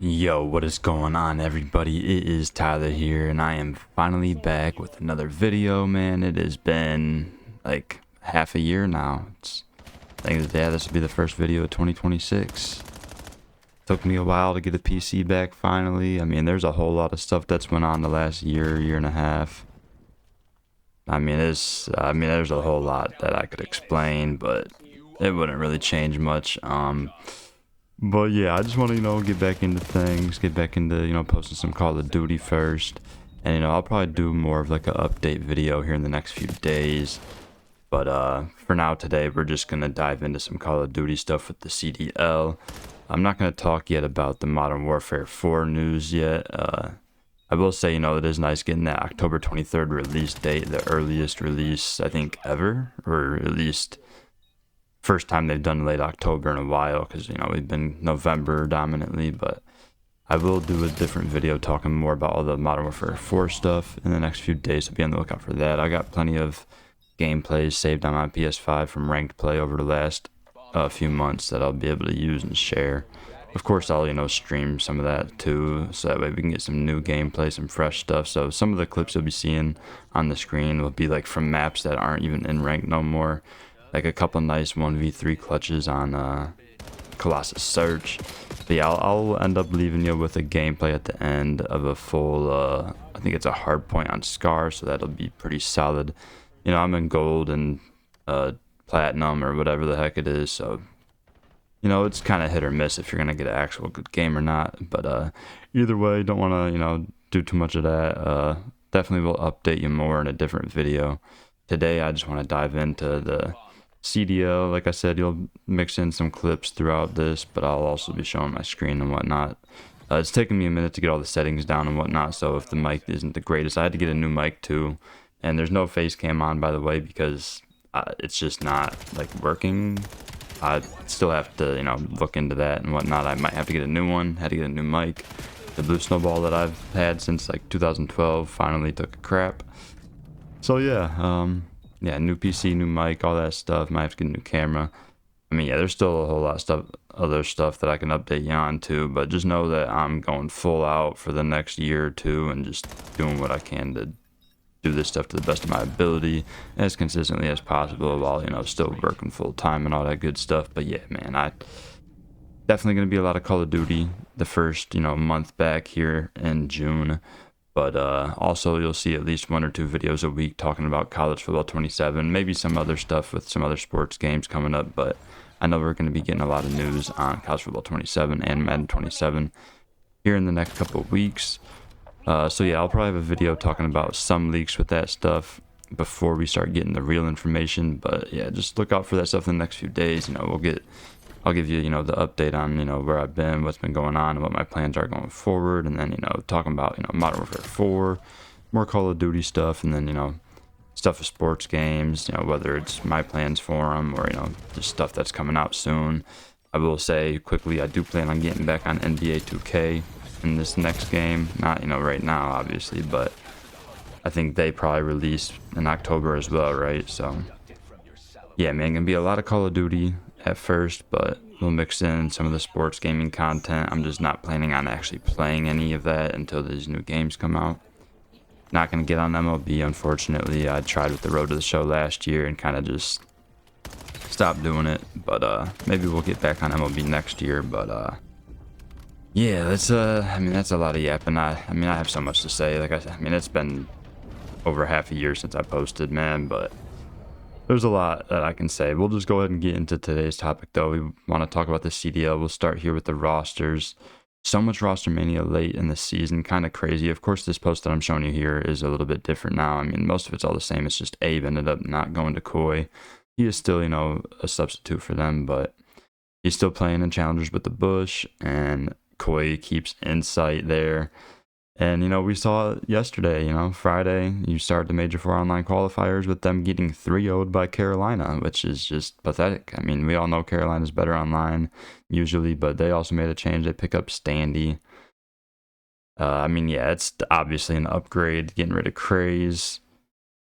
Yo, what is going on, everybody? It is Tyler here, and I am finally back with another video, man. It has been like half a year now. I think this will be the first video of 2026. Took me a while to get a PC back finally. I mean, there's a whole lot of stuff that's went on the last year and a half. There's a whole lot that I could explain, but it wouldn't really change much. But yeah, I just want to, get back into things, get back into, posting some Call of Duty first. And, I'll probably do more of like an update video here in the next few days. But for now today, we're just going to dive into some Call of Duty stuff with the CDL. I'm not going to talk yet about the Modern Warfare 4 news yet. I will say, it is nice getting that October 23rd release date, the earliest release, I think, ever, or at least first time they've done late October in a while, because we've been November dominantly. But I will do a different video talking more about all the Modern Warfare 4 stuff in the next few days, so be on the lookout for that. I got plenty of gameplays saved on my PS5 from ranked play over the last few months that I'll be able to use and share. Of course, I'll stream some of that too, so that way we can get some new gameplay, some fresh stuff. So some of the clips you'll be seeing on the screen will be like from maps that aren't even in rank no more, like a couple nice 1v3 clutches on Colossus Search. But yeah, I'll end up leaving you with a gameplay at the end of a full, I think it's a hard point on Scar, so that'll be pretty solid. I'm in gold and platinum or whatever the heck it is, so it's kind of hit or miss if you're gonna get an actual good game or not. But either way, don't want to do too much of that. Definitely will update you more in a different video. Today I just want to dive into the CDL. Like I said, you'll mix in some clips throughout this, but I'll also be showing my screen and whatnot. It's taken me a minute to get all the settings down and whatnot, so if the mic isn't the greatest, I had to get a new mic too. And there's no face cam on, by the way, because it's just not like working. I still have to, look into that and whatnot. I might have to get a new one. Had to get a new mic. The Blue Snowball that I've had since like 2012 finally took a crap. So yeah, new PC, new mic, all that stuff. Might have to get a new camera. I mean, yeah, there's still a whole lot of stuff, other stuff that I can update you on too. But just know that I'm going full out for the next year or two and just doing what I can to do this stuff to the best of my ability as consistently as possible, while still working full time and all that good stuff. But yeah, man, I definitely going to be a lot of Call of Duty the first month back here in June. But also you'll see at least 1 or 2 videos a week talking about College Football 27, maybe some other stuff with some other sports games coming up. But I know we're going to be getting a lot of news on College Football 27 and Madden 27 here in the next couple of weeks. So yeah, I'll probably have a video talking about some leaks with that stuff before we start getting the real information. But yeah, just look out for that stuff in the next few days. I'll give you, the update on, where I've been, what's been going on, and what my plans are going forward. And then, talking about, Modern Warfare 4, more Call of Duty stuff, and then, stuff with sports games, whether it's my plans for them or, just stuff that's coming out soon. I will say quickly, I do plan on getting back on NBA 2K in this next game. Not, right now, obviously, but I think they probably release in October as well, right? So, yeah, man, gonna be a lot of Call of Duty at first, but we'll mix in some of the sports gaming content. I'm just not planning on actually playing any of that until these new games come out. Not gonna get on MLB, unfortunately. I tried with the Road to the Show last year and kind of just stopped doing it, but maybe we'll get back on MLB next year. But yeah, that's that's a lot of yapping. I have so much to say. Like it's been over half a year since I posted, man, but there's a lot that I can say. We'll just go ahead and get into today's topic, though. We want to talk about the CDL. We'll start here with the rosters. So much roster mania late in the season, kind of crazy. Of course, this post that I'm showing you here is a little bit different now. Most of it's all the same. It's just Abe ended up not going to Koi. He is still, a substitute for them, but he's still playing in challengers with the Bush, and Koi keeps Insight there. And, we saw it yesterday, Friday, you start the Major 4 online qualifiers with them getting 3-0'd by Carolina, which is just pathetic. We all know Carolina's better online usually, but they also made a change. They pick up Standy. Yeah, it's obviously an upgrade, getting rid of Craze.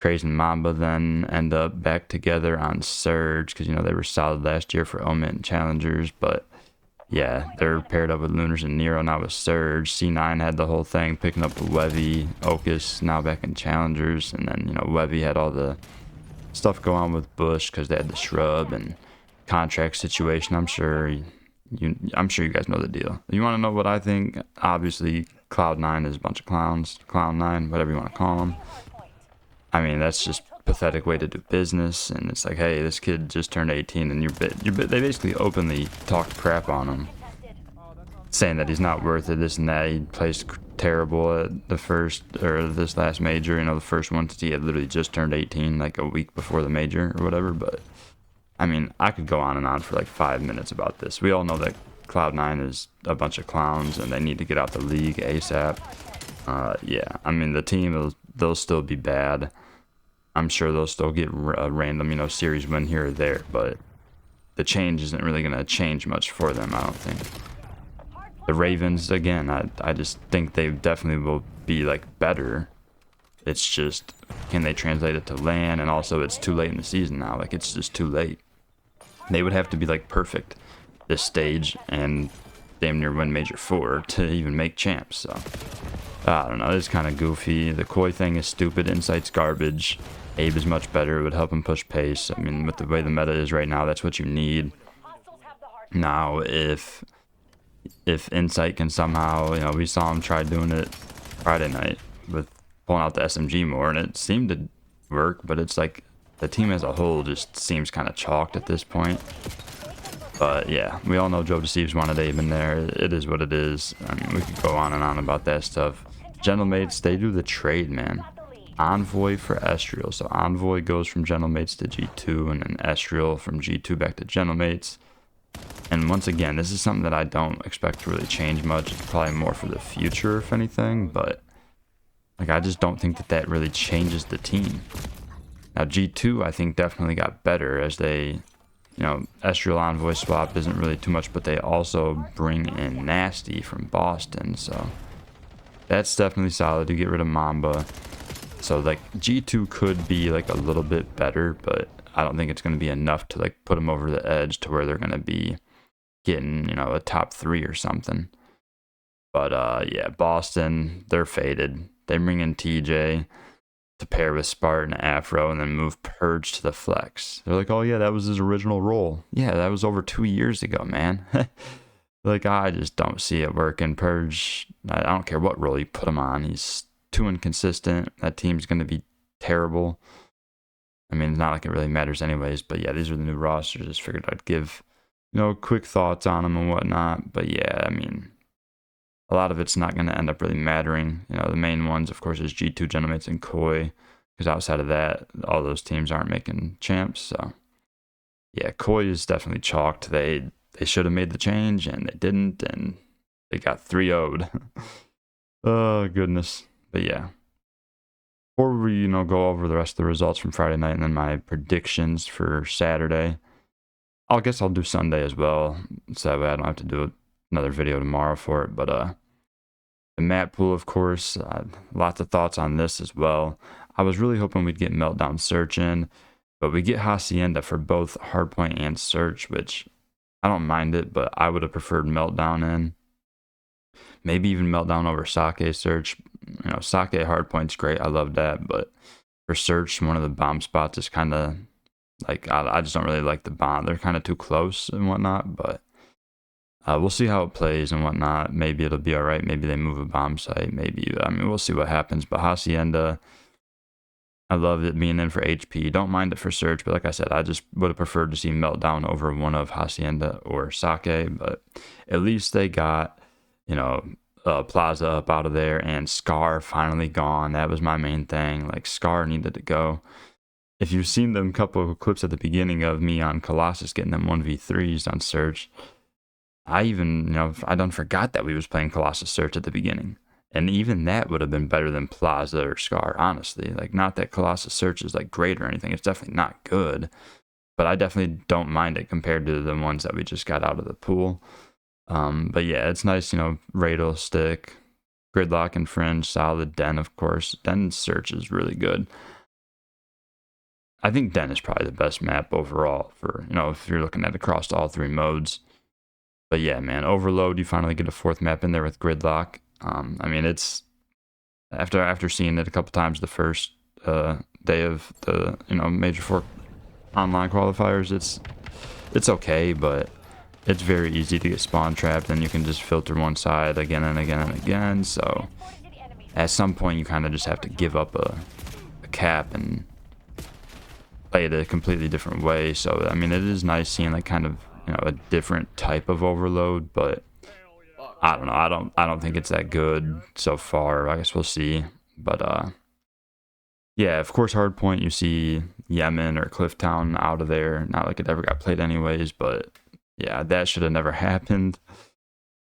Craze and Mamba then end up back together on Surge because, they were solid last year for Omen and Challengers, but Yeah, they're paired up with Lunars and Nero, now with Surge. C9 had the whole thing, picking up Webby, Ocus, now back in Challengers. And then, Webby had all the stuff go on with Bush because they had the Shrub and contract situation. I'm sure you guys know the deal. You want to know what I think? Obviously, Cloud9 is a bunch of clowns. Cloud9, whatever you want to call them. I mean, that's just pathetic way to do business. And it's like, hey, this kid just turned 18, and they basically openly talked crap on him, saying that he's not worth it, this and that. He plays terrible at the first or this last major. The first one he had literally just turned 18, like a week before the major or whatever. But I mean, I could go on and on for like 5 minutes about this. We all know that Cloud9 is a bunch of clowns and they need to get out the league ASAP. Yeah, I mean, the team, they'll still be bad. I'm sure they'll still get a random, series win here or there, but the change isn't really going to change much for them, I don't think. The Ravens, again, I just think they definitely will be like better. It's just, can they translate it to LAN? And also, it's too late in the season now. Like, it's just too late. They would have to be like perfect this stage and damn near win Major 4 to even make champs. So I don't know, it's kind of goofy. The Koi thing is stupid. Insight's garbage. Abe is much better. It would help him push pace. I mean, with the way the meta is right now, that's what you need. Now, if Insight can somehow, we saw him try doing it Friday night with pulling out the SMG more, and it seemed to work, but it's like the team as a whole just seems kind of chalked at this point. But yeah, we all know Joe Deceives wanted Abe in there. It is what it is. I mean, we could go on and on about that stuff. Gentlemates, they do the trade, man. Envoy for Estriel. So Envoy goes from Gentlemates to G2, and then Estriel from G2 back to Gentlemates. And once again, this is something that I don't expect to really change much. It's probably more for the future, if anything. But like, I just don't think that really changes the team. Now, G2, I think, definitely got better as they, Estriel Envoy swap isn't really too much, but they also bring in Nasty from Boston. So that's definitely solid to get rid of Mamba. So like, G2 could be like a little bit better, but I don't think it's going to be enough to like put them over the edge to where they're going to be getting, a top 3 or something. But yeah, Boston, they're faded. They bring in TJ to pair with Spartan Afro and then move Purge to the flex. They're like, oh yeah, that was his original role. Yeah, that was over 2 years ago, man. Like, I just don't see it working. Purge, I don't care what role you put him on. He's too inconsistent. That team's going to be terrible. I mean, it's not like it really matters anyways, but yeah, these are the new rosters. Just figured I'd give, quick thoughts on them and whatnot. But yeah, I mean, a lot of it's not going to end up really mattering. The main ones, of course, is G2, Gentlemates, and Koi. Because outside of that, all those teams aren't making champs. So yeah, Koi is definitely chalked. They should have made the change, and they didn't, and they got 3-0'd. Oh, goodness. But yeah. Before we, go over the rest of the results from Friday night and then my predictions for Saturday, I guess I'll do Sunday as well, so that way I don't have to do another video tomorrow for it. But the map pool, of course, lots of thoughts on this as well. I was really hoping we'd get Meltdown Search in, but we get Hacienda for both Hardpoint and Search, which I don't mind it, but I would have preferred Meltdown in. Maybe even Meltdown over Sake Search. Sake Hardpoint's great. I love that. But for Search, one of the bomb spots is kind of like, I just don't really like the bomb. They're kind of too close and whatnot. But we'll see how it plays and whatnot. Maybe it'll be all right. Maybe they move a bomb site. Maybe, we'll see what happens. But Hacienda, I love it being in for HP. Don't mind it for Search. But like I said, I just would have preferred to see Meltdown over one of Hacienda or Sake. But at least they got, Plaza up out of there, and Scar finally gone. That was my main thing. Like, Scar needed to go. If you've seen them couple of clips at the beginning of me on Colossus getting them 1v3s on Search, I even, I done forgot that we was playing Colossus Search at the beginning. And even that would have been better than Plaza or Scar, honestly. Like, not that Colossus Search is like great or anything. It's definitely not good. But I definitely don't mind it compared to the ones that we just got out of the pool. But yeah, it's nice, Radel, Stick, Gridlock, and Fringe, solid. Den, of course. Den Search is really good. I think Den is probably the best map overall for, if you're looking at across all 3 modes. But yeah, man, Overload, you finally get a fourth map in there with Gridlock. I mean, it's after seeing it a couple times the first day of the Major Four online qualifiers, it's okay, but it's very easy to get spawn trapped, and you can just filter one side again and again and again. So at some point, you kind of just have to give up a cap and play it a completely different way. So I mean, it is nice seeing like kind of a different type of Overload, but I don't know. I don't think it's that good so far. I guess we'll see. But yeah, of course, Hardpoint, you see Yemen or Clifftown out of there. Not like it ever got played anyways, but yeah, that should have never happened.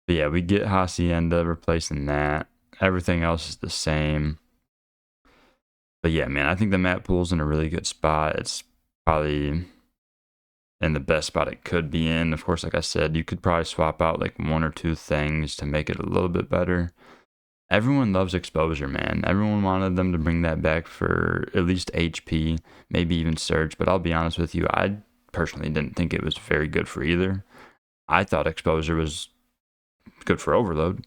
But yeah, we get Hacienda replacing that. Everything else is the same. But yeah, man, I think the map pool's in a really good spot. It's probably in the best spot it could be in. Of course, like I said, you could probably swap out like one or two things to make it a little bit better. Everyone loves exposure, man. Everyone wanted them to bring that back for at least HP, maybe even Surge. But I'll be honest with you, I personally didn't think it was very good for either. I thought exposure was good for Overload.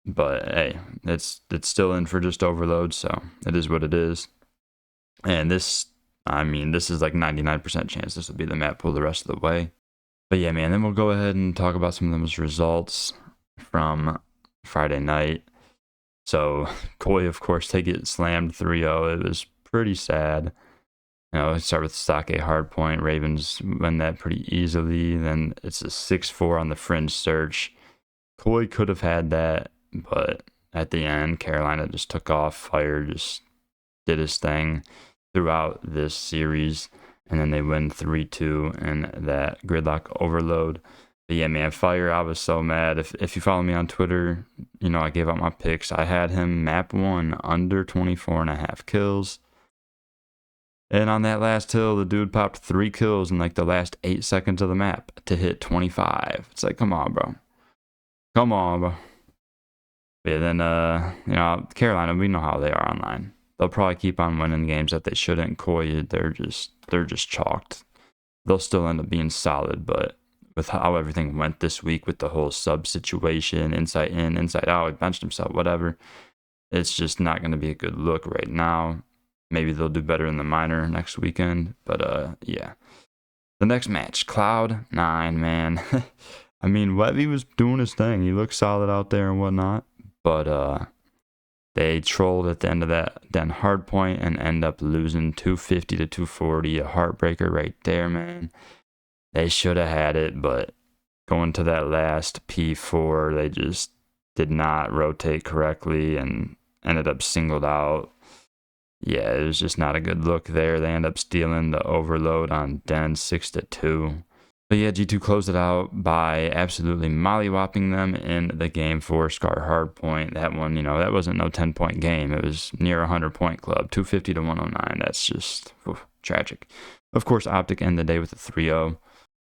But hey, it's still in for just Overload, so it is what it is. And this, I mean, this is like 99% chance this will be the map pool the rest of the way. But yeah, man, then we'll go ahead and talk about some of those results from Friday night. So Koi, of course, they get slammed 3-0. It was pretty sad. Start with Sake Hardpoint. Ravens win that pretty easily. Then it's a 6-4 on the Fringe Search. Koi could have had that, but at the end, Carolina just took off. Fire just did his thing throughout this series, and then they win 3-2 in that Gridlock Overload. But yeah, man, Fire, I was so mad. If you follow me on Twitter, I gave out my picks. I had him map 1 under 24.5 kills. And on that last hill, the dude popped 3 kills in like the last 8 seconds of the map to hit 25. It's like, come on, bro. Come on, bro. Yeah, then, Carolina, we know how they are online. They'll probably keep on winning games that they shouldn't. Koi, they're just chalked. They'll still end up being solid, but with how everything went this week with the whole sub situation, inside in, inside out, he benched himself, whatever, it's just not going to be a good look right now. Maybe they'll do better in the minor next weekend, but yeah. The next match, Cloud9, man. I mean, Webby was doing his thing. He looked solid out there and whatnot, but they trolled at the end of that then Hardpoint and end up losing 250 to 240. A heartbreaker right there, man. They should have had it, but going to that last P4, they just did not rotate correctly and ended up singled out. Yeah, it was just not a good look there. They end up stealing the Overload on Den 6-2. But yeah, G2 closed it out by absolutely mollywopping them in the game for Scar Hardpoint. That one, that wasn't no 10-point game. It was near a 100-point club, 250 to 109. That's just tragic. Of course, Optic ended the day with a 3-0.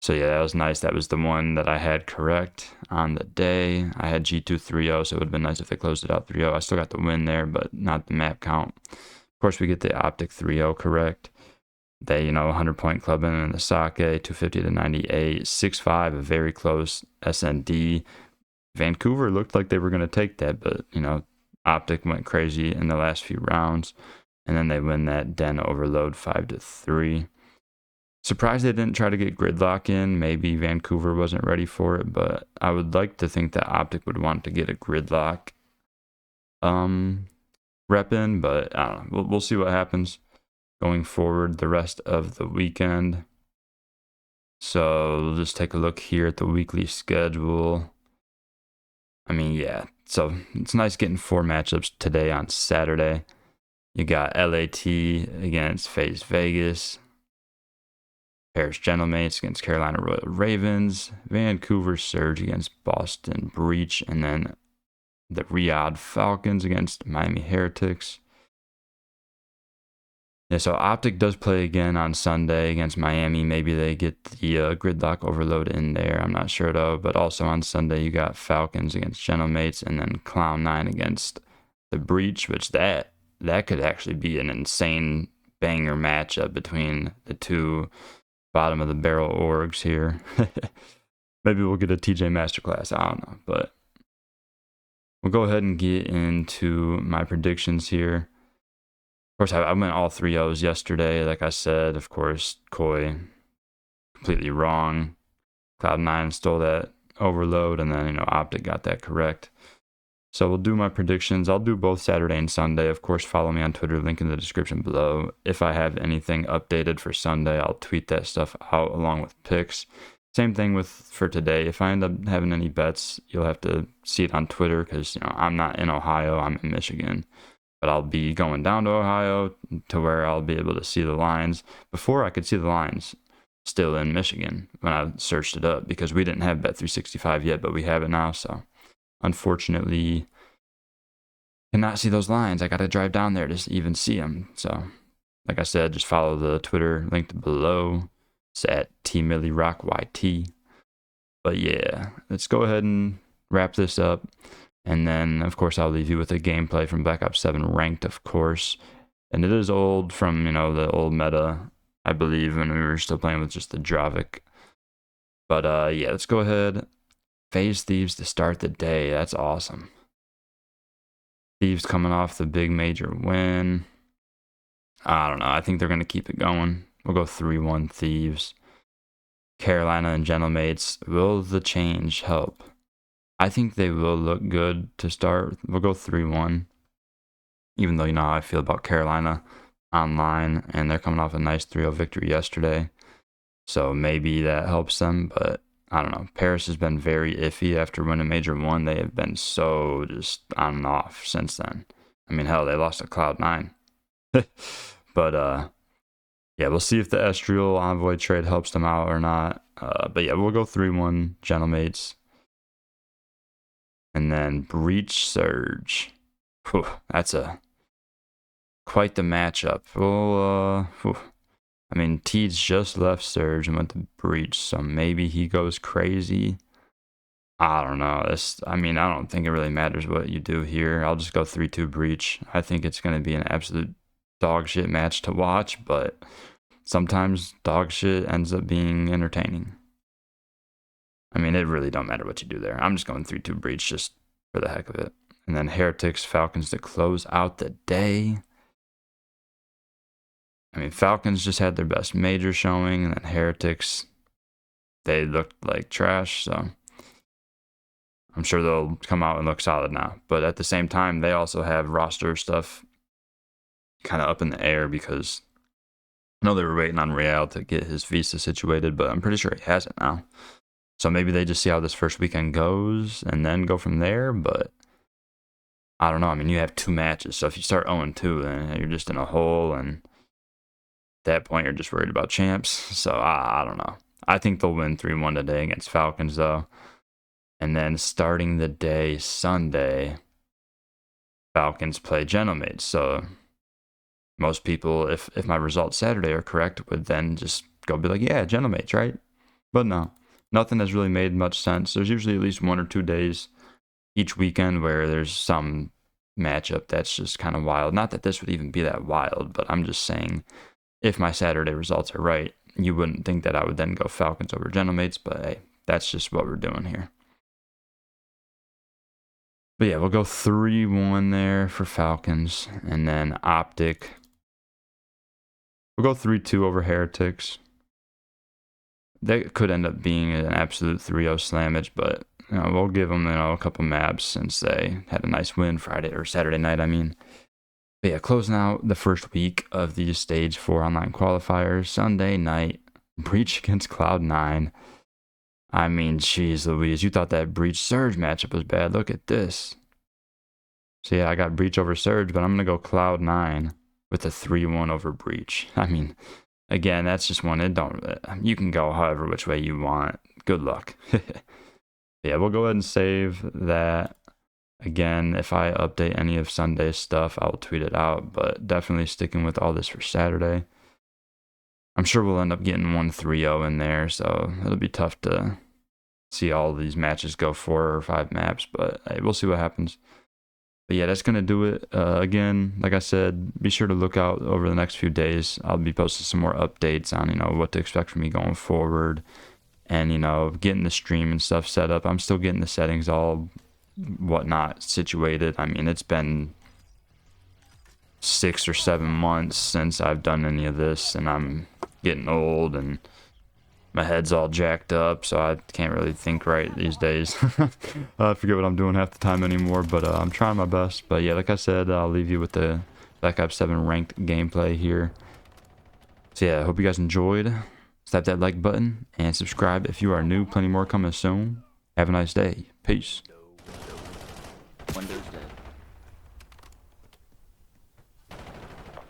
So yeah, that was nice. That was the one that I had correct on the day. I had G2 3-0, so it would have been nice if they closed it out 3-0. I still got the win there, but not the map count. Of course, we get the Optic 3-0 correct. They, 100-point club in the Sake, 250 to 98, 6-5, a very close SND. Vancouver looked like they were going to take that, but, Optic went crazy in the last few rounds, and then they win that Den Overload 5-3. Surprised they didn't try to get Gridlock in. Maybe Vancouver wasn't ready for it, but I would like to think that Optic would want to get a Gridlock rep in, but I don't know. We'll see what happens going forward the rest of the weekend. So we'll just take a look here at the weekly schedule. I mean, yeah, so it's nice getting 4 matchups today on Saturday. You got LAT against FaZe Vegas, Paris Gentlemates against Carolina Royal Ravens, Vancouver Surge against Boston Breach, and then the Riyadh Falcons against Miami Heretics. Yeah, so Optic does play again on Sunday against Miami. Maybe they get the Gridlock Overload in there. I'm not sure though. But also on Sunday, you got Falcons against Gentlemates, and then Cloud9 against the Breach, which that could actually be an insane banger matchup between the two bottom of the barrel orgs here. Maybe we'll get a TJ masterclass. I don't know, but we'll go ahead and get into my predictions here. Of course, I went all 3-0s yesterday. Like I said, of course, Koi completely wrong. Cloud9 stole that overload, and then, Optic got that correct. So we'll do my predictions. I'll do both Saturday and Sunday. Of course, follow me on Twitter, link in the description below. If I have anything updated for Sunday, I'll tweet that stuff out along with picks. Same thing for today. If I end up having any bets, you'll have to see it on Twitter because, I'm not in Ohio, I'm in Michigan. But I'll be going down to Ohio to where I'll be able to see the lines. Before I could see the lines still in Michigan when I searched it up because we didn't have Bet365 yet, but we have it now. So unfortunately, cannot see those lines. I got to drive down there to even see them. So like I said, just follow the Twitter linked below. It's at TMillyRockYT. But yeah, let's go ahead and wrap this up. And then, of course, I'll leave you with a gameplay from Black Ops 7 Ranked, of course. And it is old from, the old meta, I believe, when we were still playing with just the Dravik. But yeah, let's go ahead. FaZe Thieves to start the day. That's awesome. Thieves coming off the big major win. I don't know. I think they're going to keep it going. We'll go 3-1 Thieves. Carolina and Gentlemates. Will the change help? I think they will look good to start. We'll go 3-1. Even though you know how I feel about Carolina online, and they're coming off a nice 3-0 victory yesterday. So maybe that helps them, but I don't know. Paris has been very iffy after winning Major 1. They have been so just on and off since then. I mean, hell, they lost to Cloud9. But yeah, we'll see if the Estriel Envoy trade helps them out or not. But yeah, we'll go 3-1 Gentlemates. And then Breach Surge. Whew, that's quite the matchup. Well, I mean, Teeds just left Surge and went to Breach, so maybe he goes crazy. I don't know. I don't think it really matters what you do here. I'll just go 3-2 Breach. I think it's going to be an absolute dog shit match to watch, but sometimes dog shit ends up being entertaining. I mean, it really don't matter what you do there. I'm just going 3-2 Breach just for the heck of it. And then Heretics, Falcons to close out the day. I mean, Falcons just had their best major showing, and then Heretics, they looked like trash, so I'm sure they'll come out and look solid now. But at the same time, they also have roster stuff kind of up in the air because I know they were waiting on Real to get his visa situated, but I'm pretty sure he has it now. So maybe they just see how this first weekend goes and then go from there, but I don't know. I mean, you have 2 matches, so if you start 0-2, then you're just in a hole, and at that point, you're just worried about champs. So I don't know. I think they'll win 3-1 today against Falcons, though. And then starting the day, Sunday, Falcons play Gentlemates. So most people, if my results Saturday are correct, would then just go be like, yeah, Gentlemates, right? But no, nothing has really made much sense. There's usually at least 1 or 2 days each weekend where there's some matchup that's just kind of wild. Not that this would even be that wild, but I'm just saying if my Saturday results are right, you wouldn't think that I would then go Falcons over Gentlemates, but hey, that's just what we're doing here. But yeah, we'll go 3-1 there for Falcons, and then Optic. We'll go 3-2 over Heretics. That could end up being an absolute 3-0 slammage, but we'll give them a couple maps since they had a nice win Friday or Saturday night. But yeah, closing out the first week of the Stage 4 online qualifiers. Sunday night, Breach against Cloud9. I mean, jeez Louise, you thought that Breach Surge matchup was bad. Look at this. So yeah, I got Breach over Surge, but I'm going to go Cloud9 with a 3-1 over Breach. I mean, again, that's just one. You can go however which way you want. Good luck. Yeah, we'll go ahead and save that. Again, if I update any of Sunday's stuff, I'll tweet it out, but definitely sticking with all this for Saturday. I'm sure we'll end up getting 1 3-0 in there, so it'll be tough to see all these matches go 4 or 5 maps, but hey, we'll see what happens. But yeah, that's going to do it. Again, like I said, be sure to look out over the next few days. I'll be posting some more updates on, what to expect from me going forward. and, you know, getting the stream and stuff set up. I'm still getting the settings all whatnot situated. I mean, it's been 6 or 7 months since I've done any of this, and I'm getting old and my head's all jacked up, so I can't really think right these days. I forget what I'm doing half the time anymore, but I'm trying my best. But yeah, like I said, I'll leave you with the Black Ops 7 ranked gameplay here. So yeah, I hope you guys enjoyed. Slap that like button and subscribe if you are new. Plenty more coming soon. Have a nice day. Peace. Windows dead.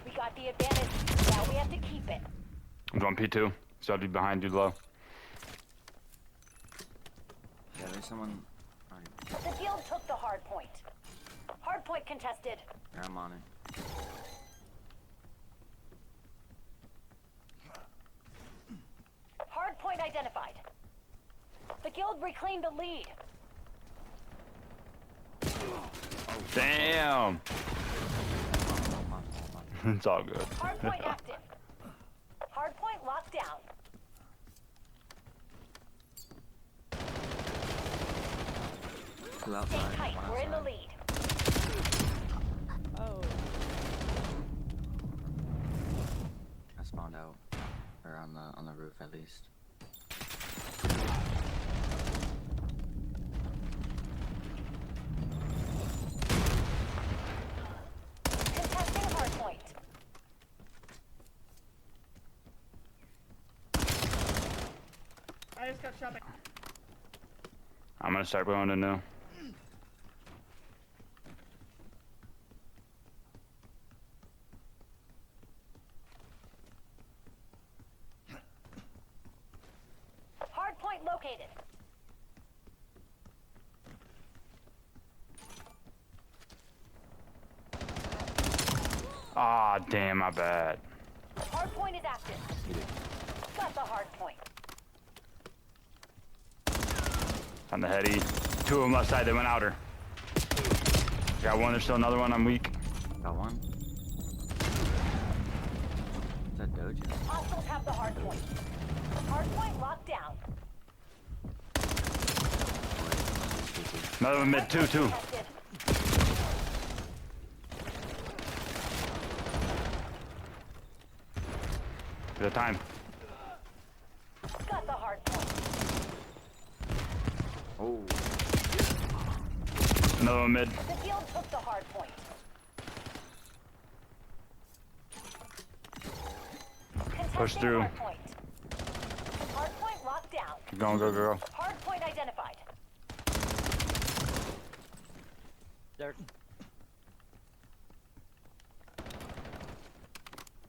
We got the advantage. Now we have to keep it. I'm going P2. So I'll be behind you low. Yeah, there's someone. Alright, The guild took the hard point. Hard point contested. yeah, I'm on it. Hard point identified. The guild reclaimed the lead. Damn! It's all good. Hard point active. Hard point locked down. Two Stay outside, tight. one We're in the outside. lead. I spawned out, or on the roof at least. Contesting hard point. I just got shot by. I'm gonna start going to new. Hard point located. Ah, damn, my bad. Hard point is active. Got the hard point. On the heady. 2 of them left side, they went outer. Got one, there's still another one, I'm weak. Got one. Is that Doja? Hostiles have the hard point. Hard point locked down. Another one mid, 2. Contested. Good time. Got the hard point. Oh, Another one mid. The guild took the hard point. Push Contesting through. hard point. Hard point locked down. Keep going, go. Hard point identified. There.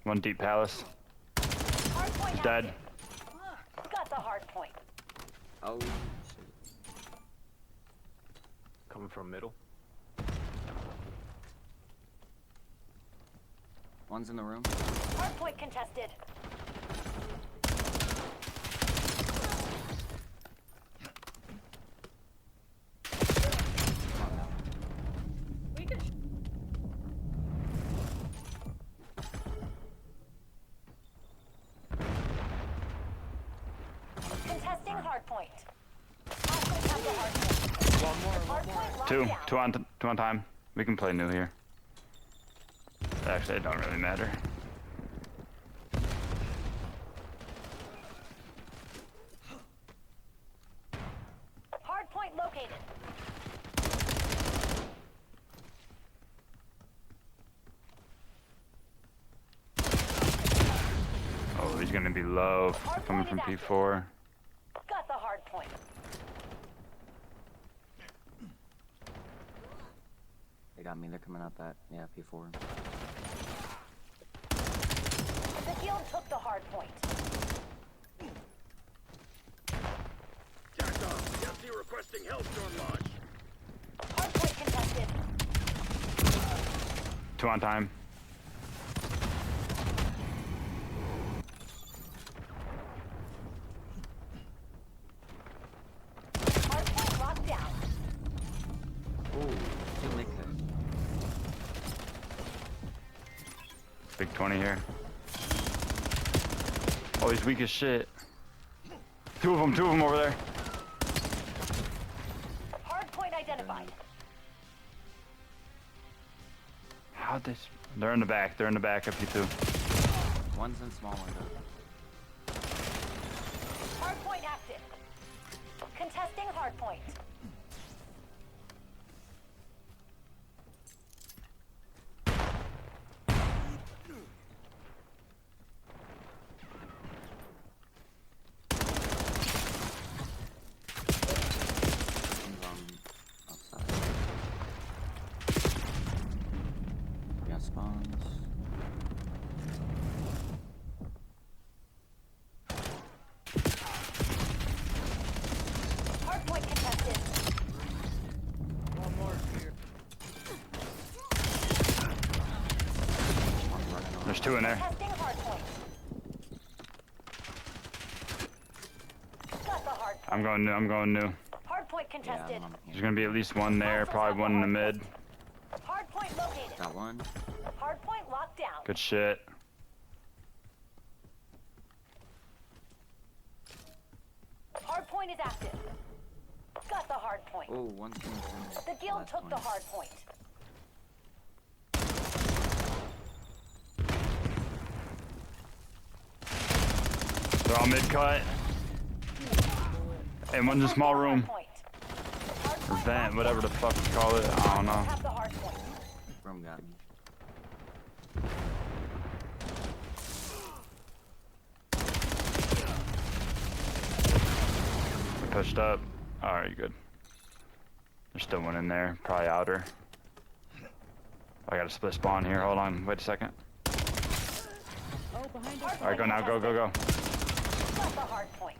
One deep palace. Hard point Dead. active. Got the hard point. oh, shit. Coming from middle. One's in the room. Hard point contested. We can. Contesting hard point. Hostiles have the hard point. Hard point locked 2. down. 2 on time. We can play new here. Actually, it don't really matter. Hard point located. Oh, he's gonna be low. Coming from P4. Got the hard point. They got me. They're coming out that. Yeah, P4. The guild took the hard point. Requesting Hellstorm launch. Hard point contested. 2 on time. Hard point locked down. Oh, two mid cut. Big 20 here. Oh, he's weak as shit. Two of them over there. Hard point identified. How'd they? They're in the back. They're in the back of you two. One's in small window. Hard point active. Contesting hard point. One's on outside. We got spawns. Hard point contested. One more here. One's running over. There's two in there. Contesting hard point. Got the hard point. I'm going new. I'm going new. Hard point Yeah, contested. I'm on There's here. gonna be at least one there. Probably one in the mid. Hard point located. Got one. Hard point locked down. Good shit. Hard point is active. Got the hard point. Oh, one's coming from The guild last took the one. hard point. They're all mid cut. And one's in a small room. Hard point. Hard Or point vent, locked whatever the fuck you call it. I don't know. down. Have the hard point. Room got me. Pushed up. Alright, you good. There's still one in there. Probably outer. I got a split spawn here. Hold on. Wait a second. Oh, behind us. Alright, go now. Go, go, go. Got the hard point.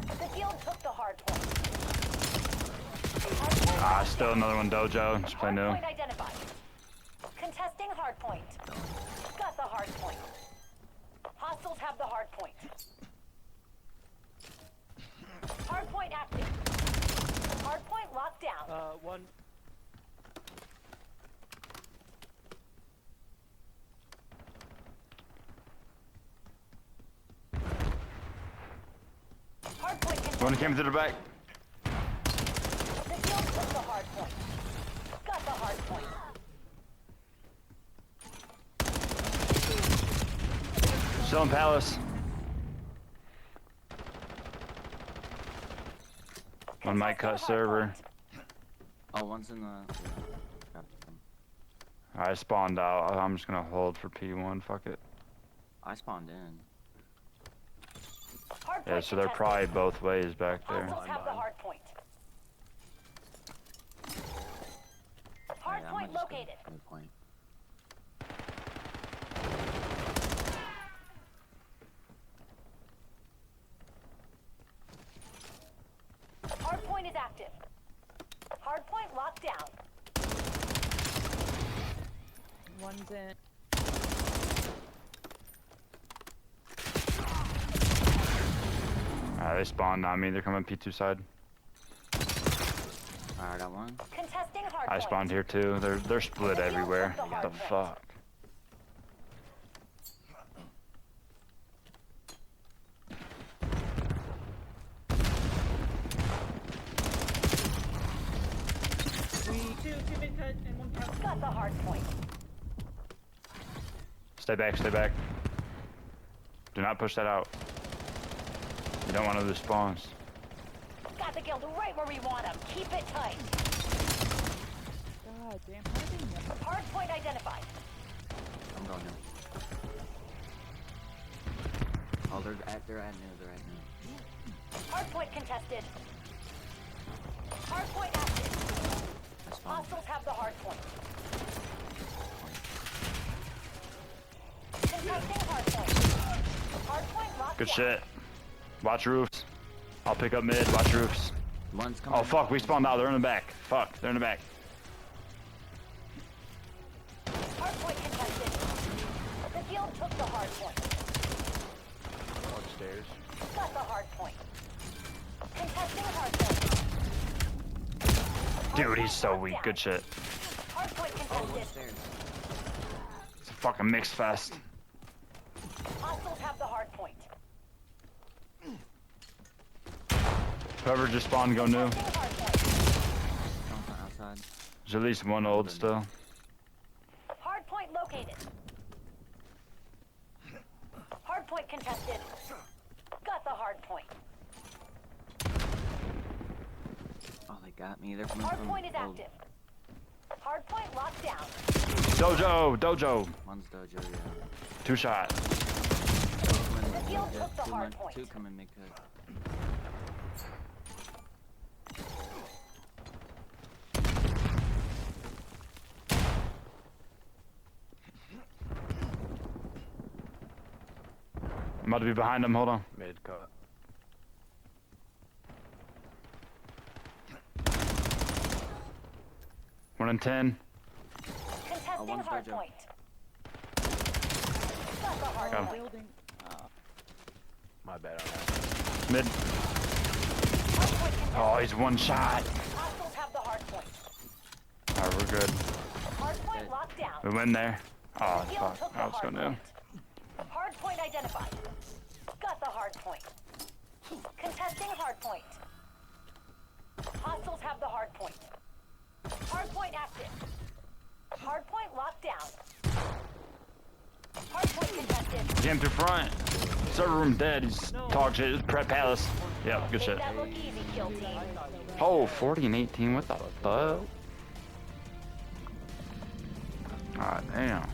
The guild took the hard point. Hard point Ah, locked still down. another one dojo. Just play Hard new. point identified. Contesting hard point. Got the hard point. Hostiles have the hard point. Hard point active. Hard point locked down. One. Hard point contested. One came through the back. The guild took the hard point. Got the hard point. Still in Palace. One might cut Contesting hard server. point. Oh, one's in the. Yeah, got them. I spawned out. I'm just gonna hold for P1. Fuck it. I spawned in. Hard Yeah, point so they're contested. probably both ways back there. Hostiles have the hard point. Hard Yeah, I point might just go located. for the point. Hard point is active. Hard point locked down. One's in. They spawned on me. They're coming P2 side. Alright, I got one. Contesting hard I point. spawned here too. They're split everywhere. What the fuck? Two mid cut and one cut. Got the hard point. Stay back, stay back. Do not push that out. You don't want to lose spawns. Got the guild right where we want them. Keep it tight. God damn, how did they know? Hard point identified. I'm going in. Oh, they're at new. They're at new. Hard point contested. Hard point active. I spawned. Hostiles have the hard point. Contesting hard point. Hard point locked Good down. shit. Watch roofs. I'll pick up mid. Watch roofs. One's coming. Oh fuck, we spawned out. They're in the back. Fuck, they're in the back. Hard point contested. The guild took the hard point. Upstairs. Got the hard point. Contesting hard point. Hard Dude, point he's so locked weak. down. Good shit. Hard point Oh, contested. upstairs. It's a fucking mix fest. Hostiles have the hard point. Whoever just spawned, go new. Contesting hard point. Don't front outside. There's at least one old still. Hard point located. Hard point contested. Got the hard point. Oh, they got me. They're coming Hard from point is old. active. Hard point locked down. Dojo. One's dojo, yeah. 2 shot. The field took the hard point. Two coming mid cut. I'm about to be behind him. Hold on. Mid cut. One in 10. Contesting one's hard dojo. point. Got the hard Got him. point. Building. My bad on that. Mid. Hard point contested. Oh, he's 1 shot. Hostiles have the hard point. Alright, we're good. Hard point locked down. We win there. Oh, Field fuck. took the I was hard going to. point. Hard point identified. Got the hard point. Contesting hard point. Hostiles have the hard point. Hard point active. Hard point locked down. Hard point contested. Came through front. Server room dead. He's talk shit. It's Prep Palace. Yep, good Make shit. that look easy, kill team. Oh, 40 and 18. What the fuck? Ah, damn.